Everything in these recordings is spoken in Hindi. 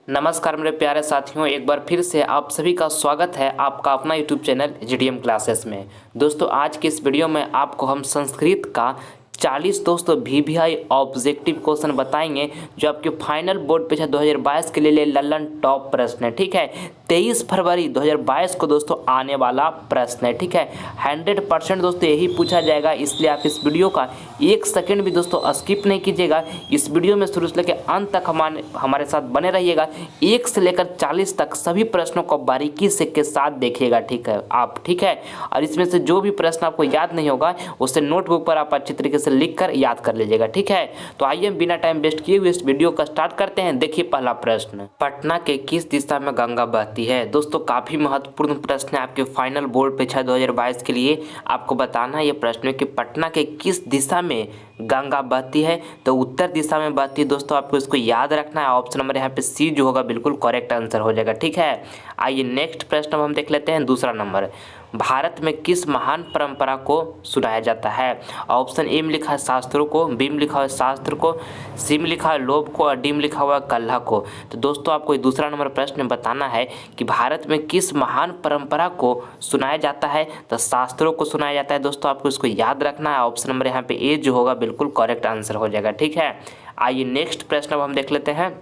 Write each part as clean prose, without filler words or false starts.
नमस्कार मेरे प्यारे साथियों, एक बार फिर से आप सभी का स्वागत है आपका अपना यूट्यूब चैनल जीडीएम क्लासेस में। दोस्तों आज की इस वीडियो में आपको हम संस्कृत का 40 दोस्तों वीवीआई ऑब्जेक्टिव क्वेश्चन बताएंगे जो आपके फाइनल बोर्ड परीक्षा 2022 के लिए लल्लन टॉप प्रश्न है। ठीक है, 23 फरवरी 2022 को दोस्तों आने वाला प्रश्न है। ठीक है, 100% दोस्तों यही पूछा जाएगा, इसलिए आप इस वीडियो का एक सेकंड भी दोस्तों स्किप नहीं कीजिएगा। इस वीडियो में शुरू से लेकर अंत तक हमारे साथ बने रहिएगा। 1 से लेकर 40 तक सभी प्रश्नों को बारीकी से के साथ देखिएगा। ठीक है आप, ठीक है, और इसमें से जो भी प्रश्न आपको याद नहीं होगा उसे नोटबुक पर आप अच्छी तरीके से लिखकर याद कर लीजिएगा। ठीक है, तो आइए बिना टाइम वेस्ट किए हुए इस वीडियो का स्टार्ट करते हैं। देखिए पहला प्रश्न, पटना के किस दिशा में गंगा बहती है? दोस्तों काफी महत्वपूर्ण प्रश्न है आपके फाइनल बोर्ड परीक्षा 2022 के लिए। आपको बताना है ये प्रश्न कि पटना के किस दिशा में गंगा बहती है, तो उत्तर दिशा में बहती है। दोस्तों आपको इसको याद रखना है। ऑप्शन नंबर यहाँ पे सी जो होगा बिल्कुल करेक्ट आंसर हो जाएगा। ठीक है, आइए नेक्स्ट प्रश्न हम देख लेते हैं। दूसरा नंबर, भारत में किस महान परंपरा को सुनाया जाता है? ऑप्शन ए में लिखा है शास्त्रों को, बी में लिखा है शास्त्र को, सी में लिखा है लोभ को और डी में लिखा हुआ है कल्हा को। तो दोस्तों आपको दूसरा नंबर प्रश्न बताना है कि भारत में किस महान परंपरा को सुनाया जाता है, तो शास्त्रों को सुनाया जाता है। दोस्तों आपको इसको याद रखना है। ऑप्शन नंबर यहाँ पे ए जो होगा बिल्कुल करेक्ट आंसर हो जाएगा। ठीक है, आइए नेक्स्ट प्रश्न अब हम देख लेते हैं।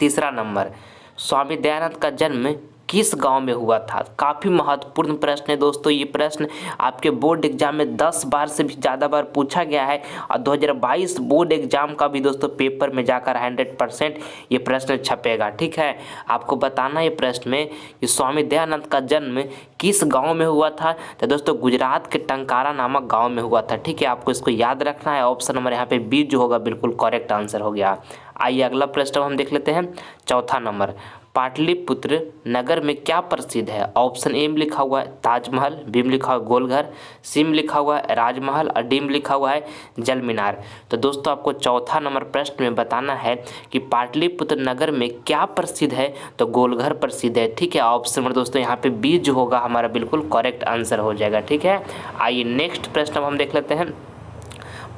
तीसरा नंबर, स्वामी दयानंद का जन्म किस गांव में हुआ था? काफ़ी महत्वपूर्ण प्रश्न है दोस्तों। ये प्रश्न आपके बोर्ड एग्जाम में 10 बार से भी ज़्यादा बार पूछा गया है और 2022 बोर्ड एग्जाम का भी दोस्तों पेपर में जाकर 100% ये प्रश्न छपेगा। ठीक है, आपको बताना है प्रश्न में कि स्वामी दयानंद का जन्म किस गांव में हुआ था, तो दोस्तों गुजरात के टंकारा नामक गाँव में हुआ था। ठीक है, आपको इसको याद रखना है। ऑप्शन नंबर यहाँ पे बी जो होगा बिल्कुल करेक्ट आंसर हो गया। आइए अगला प्रश्न हम देख लेते हैं। चौथा नंबर, पाटलिपुत्र नगर में क्या प्रसिद्ध है? ऑप्शन ए में लिखा हुआ है ताजमहल, बी में लिखा हुआ है गोलघर, सी में लिखा हुआ है राजमहल और डी में लिखा हुआ है जल मीनार। तो दोस्तों आपको चौथा नंबर प्रश्न में बताना है कि पाटलिपुत्र नगर में क्या प्रसिद्ध है, तो गोलघर प्रसिद्ध है। ठीक है, ऑप्शन नंबर दोस्तों यहाँ पे बी जो होगा हमारा बिल्कुल करेक्ट आंसर हो जाएगा। ठीक है, आइए नेक्स्ट प्रश्न हम देख लेते हैं।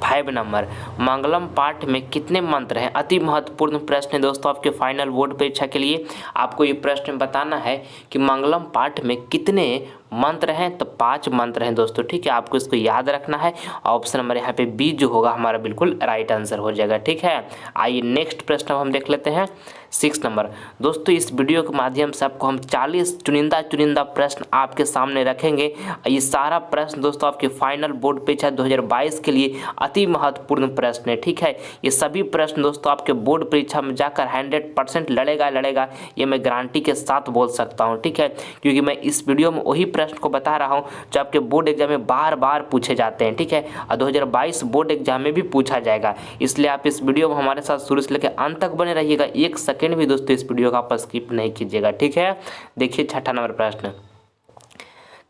5 नंबर, मंगलम पाठ में कितने मंत्र हैं? अति महत्वपूर्ण प्रश्न है दोस्तों आपके फाइनल बोर्ड परीक्षा के लिए। आपको ये प्रश्न बताना है कि मंगलम पाठ में कितने मंत्र हैं, तो 5 मंत्र हैं दोस्तों। ठीक है, आपको इसको याद रखना है। ऑप्शन नंबर यहाँ पे बी जो होगा हमारा बिल्कुल राइट आंसर हो जाएगा। ठीक है, आइए नेक्स्ट प्रश्न हम देख लेते हैं। 6 नंबर, दोस्तों इस वीडियो के माध्यम से आपको हम 40 चुनिंदा प्रश्न आपके सामने रखेंगे। ये सारा प्रश्न दोस्तों आपके फाइनल बोर्ड परीक्षा 2022 के लिए अति महत्वपूर्ण प्रश्न है। ठीक है, ये सभी प्रश्न दोस्तों आपके बोर्ड परीक्षा में जाकर 100% लड़ेगा, ये मैं गारंटी के साथ बोल सकता हूँ। ठीक है, क्योंकि मैं इस वीडियो में वही प्रश्न को बता रहा हूँ जो आपके बोर्ड एग्जाम में बार बार पूछे जाते हैं। ठीक है, और 2022 बोर्ड एग्जाम में भी पूछा जाएगा, इसलिए आप इस वीडियो में हमारे साथ शुरू से लेकर अंत तक बने रहिएगा। एक सेकंड भी दोस्तों इस वीडियो का आप स्किप नहीं कीजिएगा। ठीक है, देखिए छठा नंबर प्रश्न,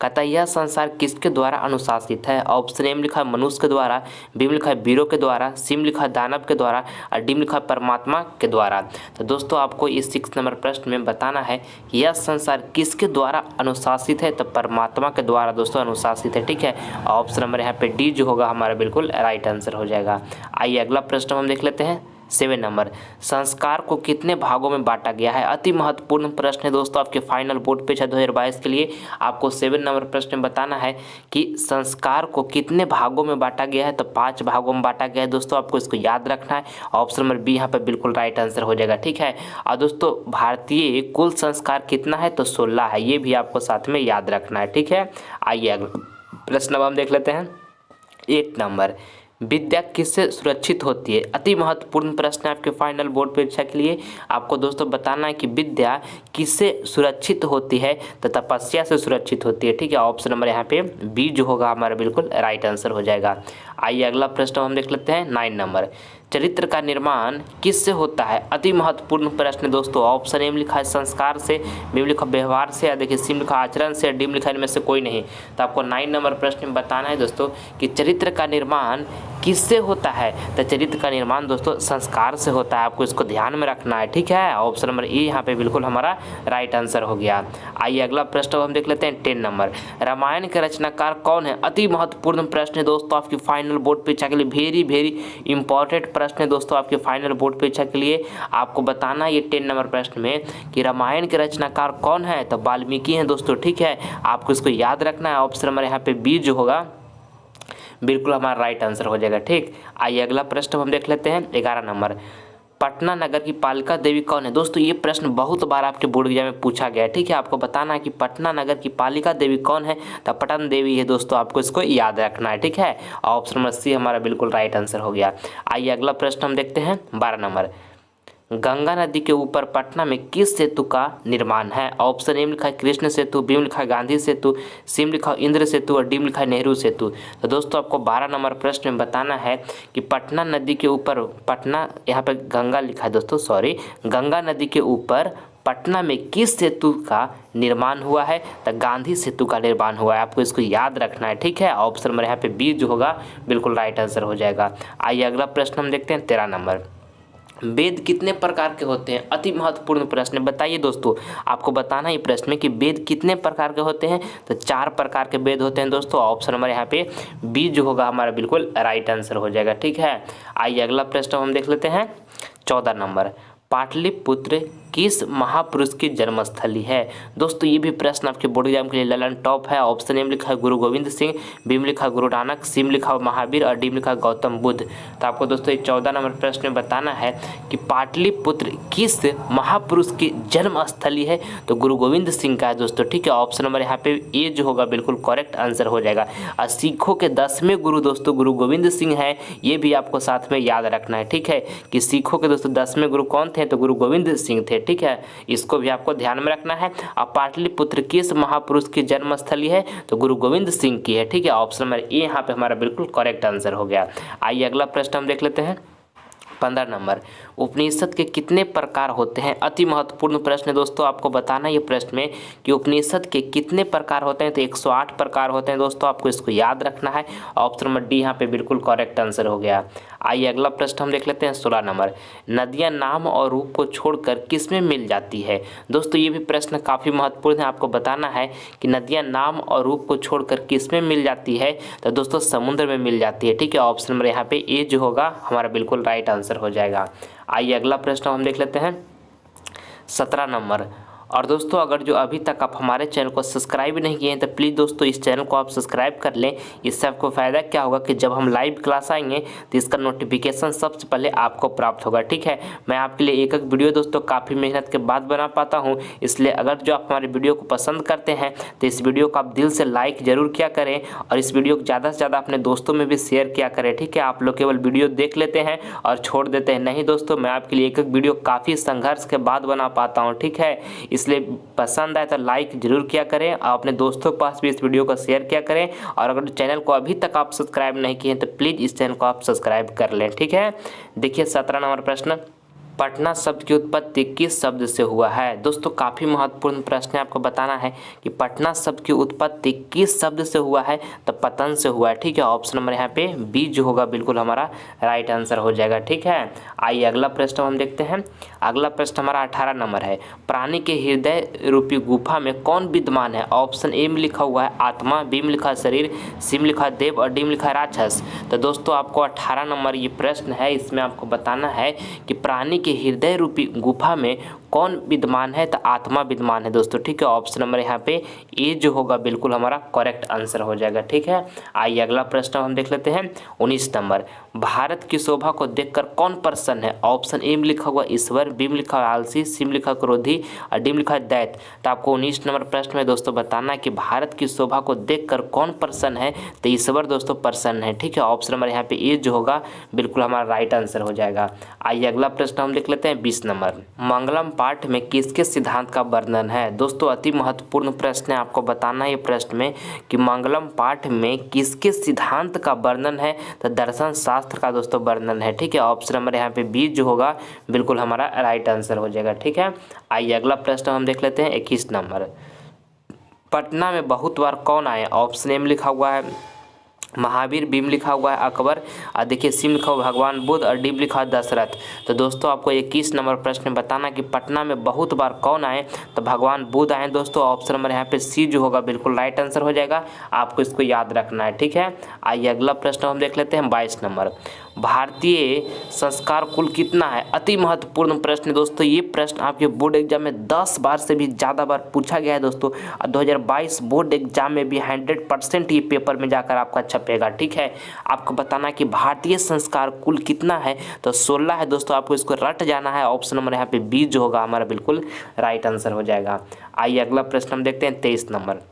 कहता है यह संसार किसके द्वारा अनुशासित है? ऑप्शन ए में लिखा है मनुष्य के द्वारा, बी में लिखा है वीरों के द्वारा, सी में लिखा है दानव के द्वारा और डी में लिखा है परमात्मा के द्वारा। तो दोस्तों आपको इस 6 नंबर प्रश्न में बताना है कि यह संसार किसके द्वारा अनुशासित है, तो परमात्मा के द्वारा दोस्तों अनुशासित है। ठीक है, ऑप्शन नंबर यहाँ पे डी जो होगा हमारा बिल्कुल राइट आंसर हो जाएगा। आइए अगला प्रश्न हम देख लेते हैं। 7 नंबर, संस्कार को कितने भागों में बांटा गया है? अति महत्वपूर्ण प्रश्न है दोस्तों आपके फाइनल बोर्ड परीक्षा 2022 के लिए। आपको 7 नंबर प्रश्न में बताना है कि संस्कार को कितने भागों में बांटा गया है, तो 5 भागों में बांटा गया है। दोस्तों आपको इसको याद रखना है। ऑप्शन नंबर बी यहाँ पर बिल्कुल राइट आंसर हो जाएगा। ठीक है, और दोस्तों भारतीय कुल संस्कार कितना है, तो 16 है, ये भी आपको साथ में याद रखना है। ठीक है, आइए अगला प्रश्न अब हम देख लेते हैं। 8 नंबर, विद्या किससे सुरक्षित होती है? अति महत्वपूर्ण प्रश्न है आपके फाइनल बोर्ड परीक्षा के लिए। आपको दोस्तों बताना है कि विद्या किससे सुरक्षित होती है, तो तपस्या से सुरक्षित होती है। ठीक है, ऑप्शन नंबर यहाँ पे बी जो होगा हमारा बिल्कुल राइट आंसर हो जाएगा। आइए अगला प्रश्न हम देख लेते हैं। 9 नंबर, चरित्र का निर्माण किससे होता है? अति महत्वपूर्ण प्रश्न दोस्तों। ऑप्शन ए में लिखा है संस्कार से, बी में लिखा व्यवहार से, या देखिए सी में लिखा आचरण से, डी में लिखा इनमें से कोई नहीं। तो आपको 9 नंबर प्रश्न में बताना है दोस्तों कि चरित्र का निर्माण किससे होता है? तो चरित्र का निर्माण दोस्तों संस्कार से होता है, आपको इसको ध्यान में रखना है, ठीक है। ऑप्शन नंबर ए यहाँ पे बिल्कुल हमारा राइट आंसर हो गया। आइए अगला प्रश्न हम देख लेते हैं 10 नंबर। रामायण के रचनाकार कौन है? अति महत्वपूर्ण प्रश्न है दोस्तों आपकी फाइनल बोर्ड परीक्षा के लिए, वेरी इंपॉर्टेंट प्रश्न है दोस्तों आपके फाइनल बोर्ड परीक्षा के लिए। आपको बताना ये 10 नंबर प्रश्न में कि रामायण के रचनाकार कौन है? तो वाल्मीकि हैं दोस्तों, ठीक है। आपको इसको याद रखना है। ऑप्शन नंबर यहाँ पे बी जो होगा बिल्कुल हमारा राइट आंसर हो जाएगा, ठीक। आइए अगला प्रश्न हम देख लेते हैं 11 नंबर। पटना नगर की पालिका देवी कौन है? दोस्तों ये प्रश्न बहुत बार आपके बोर्ड एग्जाम में पूछा गया है, ठीक है। आपको बताना है कि पटना नगर की पालिका देवी कौन है? तो पटन देवी है दोस्तों, आपको इसको याद रखना है, ठीक है। ऑप्शन नंबर सी हमारा बिल्कुल राइट आंसर हो गया। आइए अगला प्रश्न हम देखते हैं 12 नंबर। गंगा नदी के ऊपर पटना में किस सेतु का निर्माण है? ऑप्शन ए में लिखा है कृष्ण सेतु, बी में लिखा है गांधी सेतु, सी में लिखा है इंद्र सेतु और डी में लिखा है नेहरू सेतु। तो दोस्तों आपको 12 नंबर प्रश्न में बताना है कि पटना नदी के ऊपर, पटना यहाँ पे गंगा लिखा है दोस्तों, सॉरी, गंगा नदी के ऊपर पटना में किस सेतु का निर्माण हुआ है? तो गांधी सेतु का निर्माण हुआ है, आपको इसको याद रखना है, ठीक है। ऑप्शन नंबर यहाँ पे बी जो होगा बिल्कुल राइट आंसर हो जाएगा। आइए अगला प्रश्न हम देखते हैं 13 नंबर। वेद कितने प्रकार के होते हैं? अति महत्वपूर्ण प्रश्न है, बताइए दोस्तों। आपको बताना है प्रश्न में कि वेद कितने प्रकार के होते हैं? तो 4 प्रकार के वेद होते हैं दोस्तों। ऑप्शन नंबर यहाँ पे बी जो होगा हमारा बिल्कुल राइट आंसर हो जाएगा, ठीक है। आइए अगला प्रश्न हम देख लेते हैं 14 नंबर। पाटलिपुत्र किस महापुरुष की जन्मस्थली है? दोस्तों ये भी प्रश्न आपके बोर्ड एग्जाम के लिए ललन टॉप है। ऑप्शन ए में लिखा है गुरु गोविंद सिंह, बी में लिखा है गुरु नानक, सी में लिखा है महावीर और डी में लिखा है गौतम बुद्ध। तो आपको दोस्तों ये 14 नंबर प्रश्न में बताना है कि पाटलिपुत्र किस महापुरुष की जन्मस्थली है? तो गुरु गोविंद सिंह का है दोस्तों, ठीक है। ऑप्शन नंबर यहाँ पे ए जो होगा बिल्कुल करेक्ट आंसर हो जाएगा। और सिखों के 10वें गुरु दोस्तों गुरु गोविंद सिंह है, ये भी आपको साथ में याद रखना है, ठीक है, कि सिखों के दोस्तों 10वें गुरु कौन थे? तो गुरु गोविंद सिंह थे, ठीक है। इसको भी आपको ध्यान में रखना है। अब पाटलिपुत्र किस महापुरुष की जन्मस्थली है? तो गुरु गोविंद सिंह की है, ठीक है। ऑप्शन नंबर ए यहाँ पे हमारा बिल्कुल करेक्ट आंसर हो गया। आइए अगला प्रश्न हम देख लेते हैं 15 नंबर। उपनिषद के कितने प्रकार होते हैं? अति महत्वपूर्ण प्रश्न है दोस्तों। आपको बताना है ये प्रश्न में कि उपनिषद के कितने प्रकार होते हैं? तो 108 प्रकार होते हैं दोस्तों, आपको इसको याद रखना है। ऑप्शन नंबर डी यहाँ पे बिल्कुल करेक्ट आंसर हो गया। आइए अगला प्रश्न हम देख लेते हैं 16 नंबर। नदियाँ नाम और रूप को छोड़कर किस में मिल जाती है? दोस्तों ये भी प्रश्न काफ़ी महत्वपूर्ण है। आपको बताना है कि नदियाँ नाम और रूप को छोड़कर किस में मिल जाती है? तो दोस्तों समुद्र में मिल जाती है, ठीक है। ऑप्शन नंबर यहाँ पे ए जो होगा हमारा बिल्कुल राइट आंसर हो जाएगा। आइए अगला प्रश्न हम देख लेते हैं 17 नंबर। और दोस्तों अगर जो अभी तक आप हमारे चैनल को सब्सक्राइब नहीं किए हैं तो प्लीज़ दोस्तों इस चैनल को आप सब्सक्राइब कर लें। इससे आपको फ़ायदा क्या होगा कि जब हम लाइव क्लास आएंगे तो इसका नोटिफिकेशन सबसे पहले आपको प्राप्त होगा, ठीक है। मैं आपके लिए एक वीडियो दोस्तों काफ़ी मेहनत के बाद बना पाता हूँ, इसलिए अगर जो आप हमारे वीडियो को पसंद करते हैं तो इस वीडियो को आप दिल से लाइक ज़रूर किया करें और इस वीडियो को ज़्यादा से ज़्यादा अपने दोस्तों में भी शेयर किया करें, ठीक है। आप लोग केवल वीडियो देख लेते हैं और छोड़ देते हैं, नहीं दोस्तों, मैं आपके लिए एक वीडियो काफ़ी संघर्ष के बाद बना पाता हूँ, ठीक है। इसलिए पसंद आए तो लाइक जरूर किया करें और अपने दोस्तों के पास भी इस वीडियो को शेयर किया करें। और अगर चैनल को अभी तक आप सब्सक्राइब नहीं किए हैं तो प्लीज़ इस चैनल को आप सब्सक्राइब कर लें, ठीक है। देखिए 17 नंबर प्रश्न। पटना शब्द की उत्पत्ति किस शब्द से हुआ है? दोस्तों काफ़ी महत्वपूर्ण प्रश्न है। आपको बताना है कि पटना शब्द की उत्पत्ति किस शब्द से हुआ है? तो पतन से हुआ है, ठीक है। ऑप्शन नंबर यहाँ पे बी जो होगा बिल्कुल हमारा राइट आंसर हो जाएगा, ठीक है। आइए अगला प्रश्न हम देखते हैं। अगला प्रश्न हमारा 18 नंबर है। प्राणी के हृदय रूपी गुफा में कौन विद्यमान है? ऑप्शन ए में लिखा हुआ है आत्मा, बी में लिखा है शरीर, सी में लिखा है देव और डी में लिखा है राक्षस। तो दोस्तों आपको 18 नंबर ये प्रश्न है, इसमें आपको बताना है कि प्राणी के हृदय रूपी गुफा में कौन विद्यमान है? तो आत्मा विद्यमान है दोस्तों, ठीक है। ऑप्शन नंबर यहाँ पे ए जो होगा बिल्कुल हमारा करेक्ट आंसर हो जाएगा, ठीक है। आइए अगला प्रश्न हम देख लेते हैं 19 नंबर। भारत की शोभा को देखकर कौन प्रसन्न है? ऑप्शन ए में लिखा हुआ ईश्वर, बी में लिखा हुआ आलसी, सी में लिखा क्रोधी और डी में लिखा है दैत्य। तो आपको 19 नंबर प्रश्न में दोस्तों बताना है कि भारत की शोभा को देखकर कौन प्रसन्न है? तो ईश्वर दोस्तों प्रसन्न है, ठीक है। ऑप्शन नंबर यहाँ पे ए जो होगा बिल्कुल हमारा राइट आंसर हो जाएगा। आइए अगला प्रश्न हम देख लेते हैं 20 नंबर। मंगलम पाठ में किसके सिद्धांत का वर्णन है? दोस्तों अति महत्वपूर्ण प्रश्न है। आपको बताना है ये प्रश्न में कि मंगलम पाठ में किसके सिद्धांत का वर्णन है? तो दर्शन शास्त्र का दोस्तों वर्णन है, ठीक है। ऑप्शन नंबर यहाँ पे बी जो होगा बिल्कुल हमारा राइट आंसर हो जाएगा, ठीक है। आइए अगला प्रश्न हम देख लेते हैं 21 नंबर। पटना में बहुत बार कौन आए? ऑप्शन ए में लिखा हुआ है महावीर, बी में लिखा हुआ है अकबर, और देखिए सी में लिखा हुआ भगवान बुद्ध, और डी में लिखा हुआ दशरथ। तो दोस्तों आपको 21 नंबर प्रश्न में बताना कि पटना में बहुत बार कौन आए, तो भगवान बुद्ध आए दोस्तों। ऑप्शन नंबर यहाँ पे सी जो होगा बिल्कुल राइट आंसर हो जाएगा, आपको इसको याद रखना है, ठीक है। आइए अगला प्रश्न हम देख लेते हैं 22 नंबर। भारतीय संस्कार कुल कितना है? अति महत्वपूर्ण प्रश्न है दोस्तों। ये प्रश्न आपके बोर्ड एग्जाम में 10 बार से भी ज़्यादा बार पूछा गया है दोस्तों, और 2022 बोर्ड एग्जाम में भी 100% ये पेपर में जाकर आपका छपेगा, ठीक है। आपको बताना कि भारतीय संस्कार कुल कितना है, तो 16 है दोस्तों, आपको इसको रट जाना है। ऑप्शन नंबर यहाँ पे बी जो होगा हमारा बिल्कुल राइट आंसर हो जाएगा। आइए अगला प्रश्न हम देखते हैं 23 नंबर।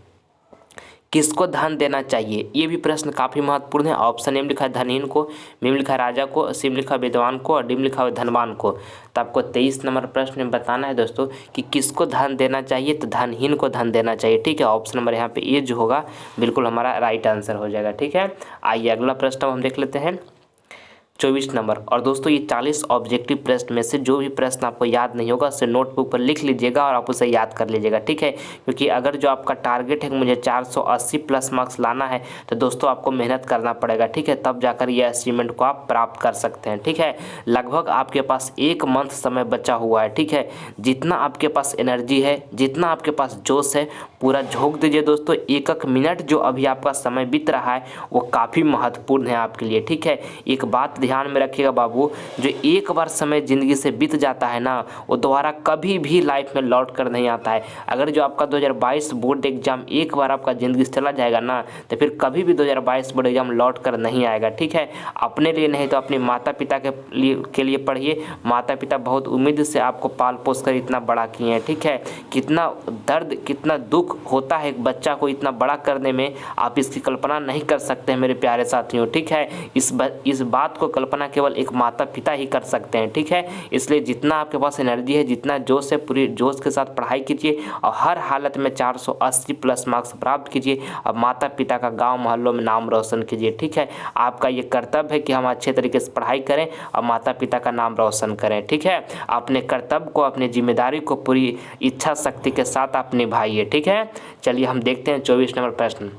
किसको धन देना चाहिए? ये भी प्रश्न काफ़ी महत्वपूर्ण है। ऑप्शन ए में लिखा है धनहीन को, बी में लिखा है राजा को, सी में लिखा है विद्वान को, और डी में लिखा है धनवान को। तो आपको 23 नंबर प्रश्न में बताना है दोस्तों कि किसको धन देना चाहिए, तो धनहीन को धन देना चाहिए, ठीक है। ऑप्शन नंबर यहाँ पे ए जो होगा बिल्कुल हमारा राइट आंसर हो जाएगा, ठीक है। आइए अगला प्रश्न हम देख लेते हैं 24 नंबर। और दोस्तों ये 40 ऑब्जेक्टिव प्रश्न में से जो भी प्रश्न आपको याद नहीं होगा उसे नोटबुक पर लिख लीजिएगा और आप उसे याद कर लीजिएगा, ठीक है। क्योंकि अगर जो आपका टारगेट है कि मुझे 480 प्लस मार्क्स लाना है, तो दोस्तों आपको मेहनत करना पड़ेगा, ठीक है। तब जाकर ये अचीवमेंट को आप प्राप्त कर सकते हैं, ठीक है। लगभग आपके पास 1 मंथ समय बचा हुआ है, ठीक है। जितना आपके पास एनर्जी है, जितना आपके पास जोश है, पूरा झोंक दीजिए दोस्तों। एक एक मिनट जो अभी आपका समय बीत रहा है वो काफ़ी महत्वपूर्ण है आपके लिए, ठीक है। एक बात ध्यान में रखिएगा बाबू, जो एक बार समय ज़िंदगी से बीत जाता है ना, वो दोबारा कभी भी लाइफ में लौट कर नहीं आता है। अगर जो आपका 2022 बोर्ड एग्जाम एक बार आपका ज़िंदगी से चला जाएगा ना, तो फिर कभी भी 2022 बोर्ड एग्जाम लौट कर नहीं आएगा, ठीक है। अपने लिए नहीं तो अपने माता पिता के लिए पढ़िए। माता पिता बहुत उम्मीद से आपको पाल पोस कर इतना बड़ा किए हैं, ठीक है। कितना दर्द, कितना दुख होता है एक बच्चा को इतना बड़ा करने में, आप इसकी कल्पना नहीं कर सकते हैं मेरे प्यारे साथियों, ठीक है। इस बात को कल्पना केवल एक माता पिता ही कर सकते हैं, ठीक है। इसलिए जितना आपके पास एनर्जी है, जितना जोश है, पूरी जोश के साथ पढ़ाई कीजिए और हर हालत में 480 प्लस मार्क्स प्राप्त कीजिए और माता पिता का गांव मोहल्लों में नाम रोशन कीजिए, ठीक है। आपका ये कर्तव्य है कि हम अच्छे तरीके से पढ़ाई करें और माता पिता का नाम रोशन करें, ठीक है। अपने कर्तव्य को, अपनी जिम्मेदारी को पूरी इच्छा शक्ति के साथ आप निभाइए, ठीक है। चलिए हम देखते हैं 24 नंबर प्रश्न।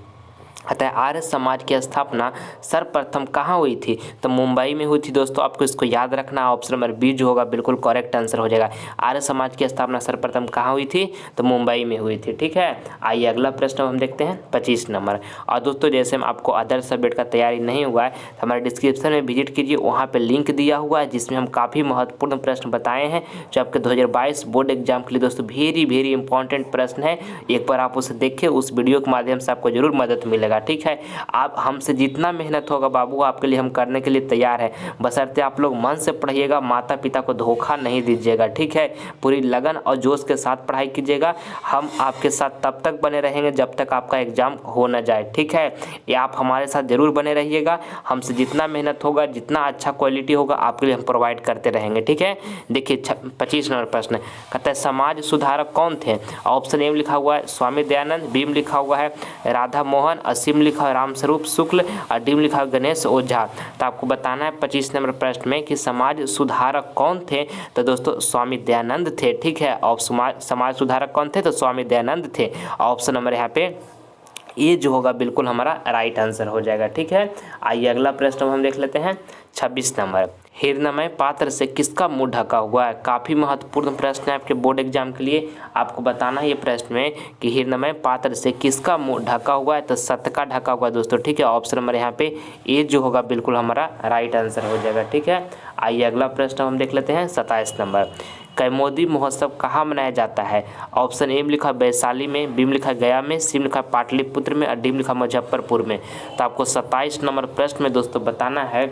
अतः आर्य समाज की स्थापना सर्वप्रथम कहाँ हुई थी? तो मुंबई में हुई थी दोस्तों, आपको इसको याद रखना। ऑप्शन नंबर बी जो होगा बिल्कुल करेक्ट आंसर हो जाएगा। आर्य समाज की स्थापना सर्वप्रथम कहाँ हुई थी? तो मुंबई में हुई थी, ठीक है। आइए अगला प्रश्न हम देखते हैं 25 नंबर। और दोस्तों जैसे हम आपको अदर सब्जेक्ट का तैयारी नहीं हुआ है तो हमारे डिस्क्रिप्शन में विजिट कीजिए, वहाँ पर लिंक दिया हुआ है जिसमें हम काफ़ी महत्वपूर्ण प्रश्न बताए हैं जो आपके 2022 बोर्ड एग्जाम के लिए दोस्तों वेरी इंपॉर्टेंट प्रश्न है। एक बार आप उसे देखिए, उस वीडियो के माध्यम से आपको जरूर मदद मिलेगा, ठीक है। आप हमसे जितना मेहनत होगा बाबू आपके लिए हम करने के लिए तैयार है, बशर्ते आप लोग मन से पढ़िएगा, माता पिता को धोखा नहीं दीजिएगा, ठीक है। पूरी लगन और जोश के साथ पढ़ाई कीजिएगा। हम आपके साथ तब तक बने रहेंगे जब तक आपका एग्जाम हो ना जाए, ठीक है। ये आप हमारे साथ जरूर बने रहिएगा। हमसे जितना मेहनत होगा, जितना अच्छा क्वालिटी होगा आपके लिए हम प्रोवाइड करते रहेंगे, ठीक है। देखिए 25 नंबर प्रश्न कहता है समाज सुधारक कौन थे? ऑप्शन ए में लिखा हुआ है स्वामी दयानंद, बी में लिखा हुआ है राधा मोहन, और सी में लिखा है रामस्वरूप शुक्ल, और डी में लिखा है गणेश ओझा। तो आपको बताना है 25 नंबर प्रश्न में कि समाज सुधारक कौन थे? तो दोस्तों स्वामी दयानंद थे, ठीक है। और समाज सुधारक कौन थे? तो स्वामी दयानंद थे। ऑप्शन नंबर यहाँ पे ये जो होगा बिल्कुल हमारा राइट आंसर हो जाएगा, ठीक है। आइए अगला प्रश्न हम देख लेते हैं 26 नंबर। हिरण्मय पात्र से किसका मुंह ढका हुआ है? काफ़ी महत्वपूर्ण प्रश्न है आपके बोर्ड एग्जाम के लिए। आपको बताना है ये प्रश्न में कि हिरण्मय पात्र से किसका मुंह ढका हुआ है? तो सत्य का ढका हुआ है दोस्तों, ठीक है। ऑप्शन नंबर यहाँ पे ए जो होगा बिल्कुल हमारा राइट आंसर हो जाएगा, ठीक है। आइए अगला प्रश्न हम देख लेते हैं 27 नंबर। कैमोदी महोत्सव कहाँ मनाया जाता है? ऑप्शन ए में लिखा वैशाली में, बी में लिखा गया में, सी में लिखा पाटलिपुत्र में, और डी में लिखा मुजफ्फरपुर में। तो आपको 27 नंबर प्रश्न में दोस्तों बताना है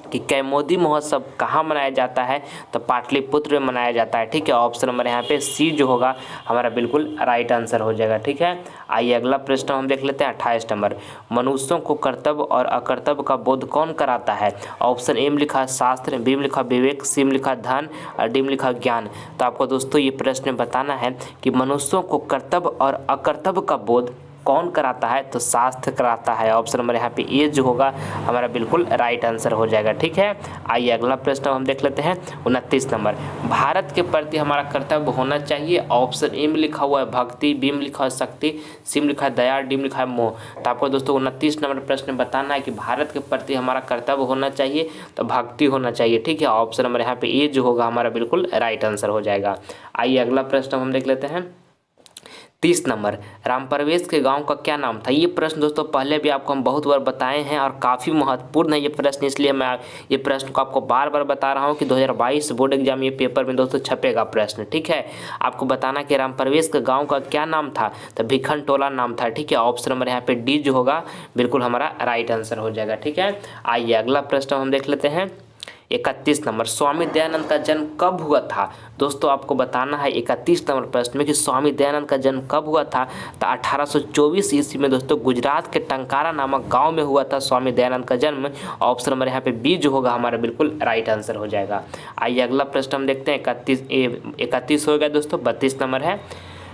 कि कैमोदी महोत्सव कहाँ मनाया जाता है? तो पाटलिपुत्र में मनाया जाता है, ठीक है। ऑप्शन नंबर यहाँ पे सी जो होगा हमारा बिल्कुल राइट आंसर हो जाएगा, ठीक है। आइए अगला प्रश्न हम देख लेते हैं 28 नंबर। मनुष्यों को कर्तव्य और अकर्तव्य का बोध कौन कराता है? ऑप्शन ए में लिखा है शास्त्र, बी में लिखा विवेक, सी में लिखा धन, और डी में लिखा ज्ञान। तो आपको दोस्तों ये प्रश्न बताना है कि मनुष्यों को कर्तव्य और अकर्तव्य का बोध कौन कराता है? तो शास्त्र कराता है। ऑप्शन नंबर यहाँ पे ए जो होगा हमारा बिल्कुल राइट आंसर हो जाएगा। ठीक है, आइए अगला प्रश्न हम देख लेते हैं 29 नंबर। भारत के प्रति हमारा कर्तव्य होना चाहिए। ऑप्शन ए में लिखा हुआ है भक्ति, बी में लिखा है शक्ति, सी में लिखा है दया, डी में लिखा है मोह। तो आपको दोस्तों 29 नंबर प्रश्न बताना है कि भारत के प्रति हमारा कर्तव्य होना चाहिए तो भक्ति होना चाहिए। ठीक है, ऑप्शन नंबर यहाँ पे ए जो होगा हमारा बिल्कुल राइट आंसर हो जाएगा। आइए अगला प्रश्न हम देख लेते हैं 30 नंबर। रामप्रवेश के गांव का क्या नाम था? ये प्रश्न दोस्तों पहले भी आपको हम बहुत बार बताए हैं और काफ़ी महत्वपूर्ण है ये प्रश्न, इसलिए मैं ये प्रश्न को आपको बार बार बता रहा हूँ कि 2022 बोर्ड एग्जाम ये पेपर में दोस्तों छपेगा प्रश्न। ठीक है, आपको बताना कि रामप्रवेश के गाँव का क्या नाम था? तो भिखन टोला नाम था। ठीक है, ऑप्शन नंबर यहाँ पे डी जो होगा बिल्कुल हमारा राइट आंसर हो जाएगा। ठीक है, आइए अगला प्रश्न हम देख लेते हैं 31 नंबर। स्वामी दयानंद का जन्म कब हुआ था? दोस्तों आपको बताना है 31 नंबर प्रश्न में कि स्वामी दयानंद का जन्म कब हुआ था। तो 1824 ईस्वी में दोस्तों गुजरात के टंकारा नामक गांव में हुआ था स्वामी दयानंद का जन्म। ऑप्शन नंबर यहाँ पे बी जो होगा हमारा बिल्कुल राइट आंसर हो जाएगा। आइए अगला प्रश्न हम देखते हैं 31 हो गया दोस्तों। 32 नंबर है।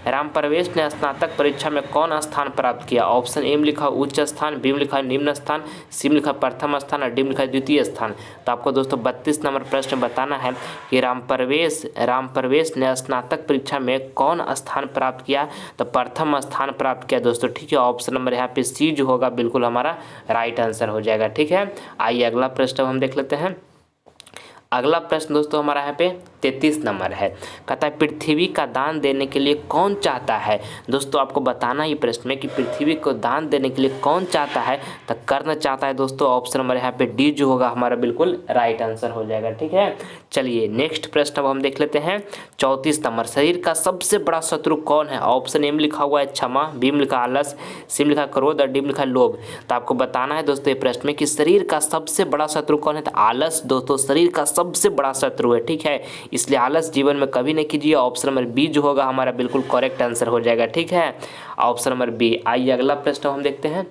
रामप्रवेश ने स्नातक परीक्षा में कौन स्थान प्राप्त किया? ऑप्शन ए में लिखा उच्च स्थान, बी में लिखा निम्न स्थान, सी में लिखा प्रथम स्थान और डी में लिखा द्वितीय स्थान। तो आपको दोस्तों 32 नंबर प्रश्न बताना है कि रामप्रवेश ने स्नातक परीक्षा में कौन स्थान प्राप्त किया? तो प्रथम स्थान प्राप्त किया दोस्तों। ठीक है, ऑप्शन नंबर यहाँ पे सी जो होगा बिल्कुल हमारा राइट आंसर हो जाएगा। ठीक है, आइए अगला प्रश्न हम देख लेते हैं। अगला प्रश्न दोस्तों हमारा यहाँ पे 33 नंबर है। कहता है पृथ्वी का दान देने के लिए कौन चाहता है? दोस्तों आपको बताना ही प्रश्न में कि पृथ्वी को दान देने के लिए कौन चाहता है? तो कर्ण चाहता है दोस्तों। ऑप्शन नंबर यहाँ पे डी जो होगा हमारा बिल्कुल राइट आंसर हो जाएगा। ठीक है, चलिए नेक्स्ट प्रश्न अब हम देख लेते हैं 34 नंबर। शरीर का सबसे बड़ा शत्रु कौन है? ऑप्शन ए में लिखा हुआ है क्षमा, बी में लिखा आलस, सी में लिखा क्रोध और डी में लिखा लोभ। तो आपको बताना है दोस्तों ये प्रश्न में कि शरीर का सबसे बड़ा शत्रु कौन है? तो आलस दोस्तों शरीर का सबसे बड़ा शत्रु है। ठीक है, इसलिए आलस जीवन में कभी नहीं कीजिए। ऑप्शन नंबर बी जो होगा हमारा बिल्कुल करेक्ट आंसर हो जाएगा। ठीक है, ऑप्शन नंबर बी। आइए अगला प्रश्न हम देखते हैं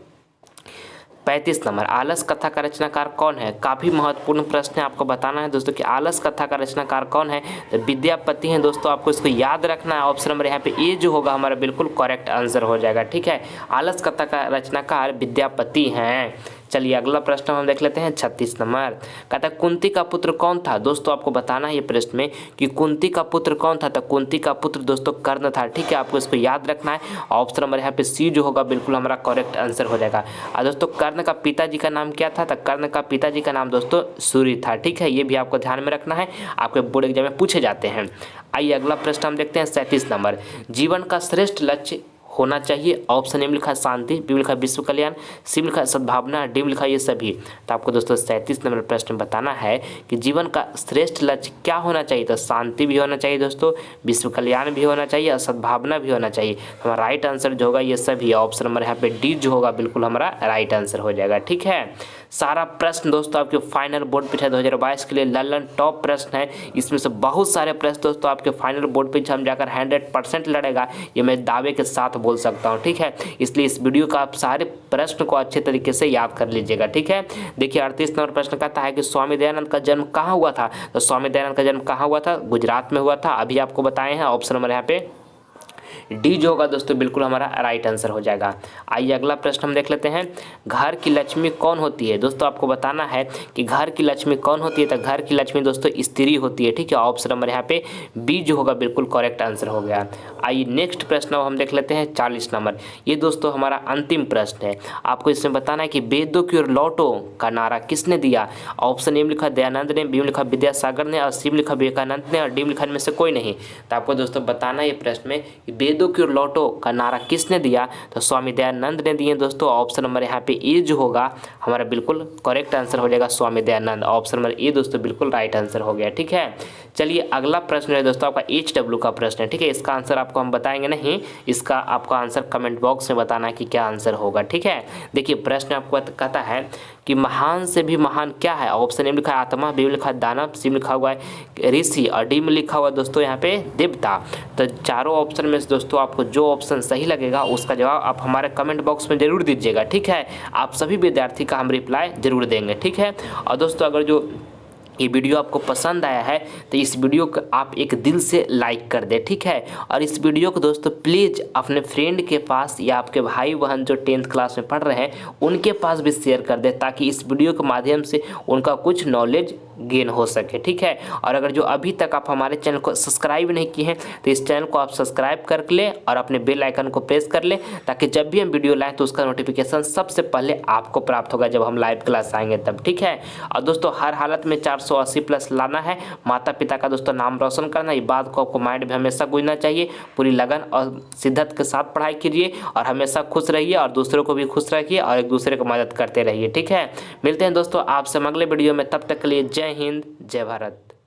35 नंबर। आलस कथा का रचनाकार कौन है? काफ़ी महत्वपूर्ण प्रश्न है, आपको बताना है दोस्तों कि आलस कथा का रचनाकार कौन है? तो विद्यापति हैं दोस्तों, आपको इसको याद रखना है। ऑप्शन नंबर यहाँ पे ए जो होगा हमारा बिल्कुल करेक्ट आंसर हो जाएगा। ठीक है, आलस कथा का रचनाकार विद्यापति हैं। चलिए अगला प्रश्न हम देख लेते हैं 36 नंबर। कहता है कुंती का पुत्र कौन था? दोस्तों आपको बताना है ये प्रश्न में कि कुंती का पुत्र कौन था? तो कुंती का पुत्र दोस्तों कर्ण था। ठीक है, आपको इसको याद रखना है। ऑप्शन नंबर यहाँ पे सी जो होगा बिल्कुल हमारा करेक्ट आंसर हो जाएगा। और दोस्तों कर्ण का पिताजी का नाम क्या था? तो कर्ण का पिताजी का नाम दोस्तों सूर्य था। ठीक है, ये भी आपको ध्यान में रखना है, आपके बोर्ड एग्जाम में पूछे जाते हैं। आइए अगला प्रश्न हम देखते हैं 37 नंबर। जीवन का श्रेष्ठ लक्ष्य होना चाहिए। ऑप्शन ए में लिखा है शांति, बी में लिखा है विश्व कल्याण, सी में लिखा है सद्भावना, डी में लिखा है ये सभी। तो आपको दोस्तों 37 नंबर प्रश्न बताना है कि जीवन का श्रेष्ठ लक्ष्य क्या होना चाहिए? तो शांति भी होना चाहिए दोस्तों, विश्व कल्याण भी होना चाहिए और सद्भावना भी होना चाहिए। हमारा राइट आंसर जो होगा ये सभी। ऑप्शन नंबर यहाँ पे डी जो होगा बिल्कुल हमारा राइट आंसर हो जाएगा। ठीक है, सारा प्रश्न दोस्तों आपके फाइनल बोर्ड परीक्षा 2022 के लिए ललन टॉप प्रश्न है। इसमें से बहुत सारे प्रश्न दोस्तों आपके फाइनल बोर्ड परीक्षा में जाकर 100% लड़ेगा, ये मैं दावे के साथ बोल सकता हूँ। ठीक है, इसलिए इस वीडियो का आप सारे प्रश्न को अच्छे तरीके से याद कर लीजिएगा। ठीक है, देखिए 38 नंबर प्रश्न कहता है कि स्वामी दयानंद का जन्म कहाँ हुआ था? तो स्वामी दयानंद का जन्म कहाँ हुआ था? गुजरात में हुआ था, अभी आपको बताए हैं। ऑप्शन नंबर यहाँ पे डी जो होगा दोस्तों बिल्कुल हमारा राइट आंसर हो जाएगा। आइए अगला प्रश्न हम देख लेते हैं। घर की लक्ष्मी कौन होती है? दोस्तों आपको बताना है कि घर की लक्ष्मी कौन होती है? तो घर की लक्ष्मी दोस्तों स्त्री होती है। ठीक है, ऑप्शन नंबर यहाँ पे बी जो होगा बिल्कुल करेक्ट आंसर हो गया। आइए नेक्स्ट प्रश्न हम देख लेते हैं 40 नंबर। ये दोस्तों हमारा अंतिम प्रश्न है, आपको इसमें बताना है कि वेदों की ओर लौटो का नारा किसने दिया? ऑप्शन ए में लिखा दयानंद ने, बी में लिखा विद्यासागर ने और सी में लिखा विवेकानंद ने और डी में लिखा इनमें से कोई नहीं। तो आपको दोस्तों बताना है ये प्रश्न में कि वेदों की ओर लौटो का नारा किसने दिया? तो स्वामी दयानंद ने दिए दोस्तों। ऑप्शन नंबर यहाँ पे ए जो होगा हमारा बिल्कुल करेक्ट आंसर हो जाएगा, Swami Dayanand. Option number A दोस्तों बिल्कुल राइट आंसर हो गया। ठीक है, चलिए अगला प्रश्न है दोस्तों आपका HW का प्रश्न है। ठीक है, इसका आंसर आपको हम बताएंगे नहीं, इसका आपका आंसर कमेंट बॉक्स में बताना है कि क्या आंसर होगा। ठीक है, देखिए प्रश्न आपको कहता है कि महान से भी महान क्या है? ऑप्शन ए में लिखा है आत्मा, बी में लिखा है दानव, सी में लिखा हुआ है ऋषि और डी में लिखा हुआ दोस्तों यहाँ पे देवता। तो चारों ऑप्शन में से दोस्तों आपको जो ऑप्शन सही लगेगा उसका जवाब आप हमारे कमेंट बॉक्स में जरूर दीजिएगा। ठीक है, आप सभी विद्यार्थी का हम रिप्लाई जरूर देंगे। ठीक है, और दोस्तों अगर जो ये वीडियो आपको पसंद आया है तो इस वीडियो को आप एक दिल से लाइक कर दें, ठीक है। और इस वीडियो को दोस्तों प्लीज़ अपने फ्रेंड के पास या आपके भाई बहन जो 10th क्लास में पढ़ रहे हैं उनके पास भी शेयर कर दें, ताकि इस वीडियो के माध्यम से उनका कुछ नॉलेज गेन हो सके, ठीक है। और अगर जो अभी तक आप हमारे चैनल को सब्सक्राइब नहीं किए हैं तो इस चैनल को आप सब्सक्राइब कर लें और अपने बेल आइकन को प्रेस कर लें, ताकि जब भी हम वीडियो लाएँ तो उसका नोटिफिकेशन सबसे पहले आपको प्राप्त होगा जब हम लाइव क्लास आएंगे तब, ठीक है। और दोस्तों हर हालत में 480 प्लस लाना है, माता पिता का दोस्तों नाम रोशन करना, ये बात को आपको माइंड में हमेशा गूंजना चाहिए। पूरी लगन और शिद्दत के साथ पढ़ाई कीजिए और हमेशा खुश रहिए और दूसरों को भी खुश रखिए और एक दूसरे को मदद करते रहिए, ठीक है। मिलते हैं दोस्तों आपसे अगले वीडियो में, तब तक के लिए जय हिंद जय भारत।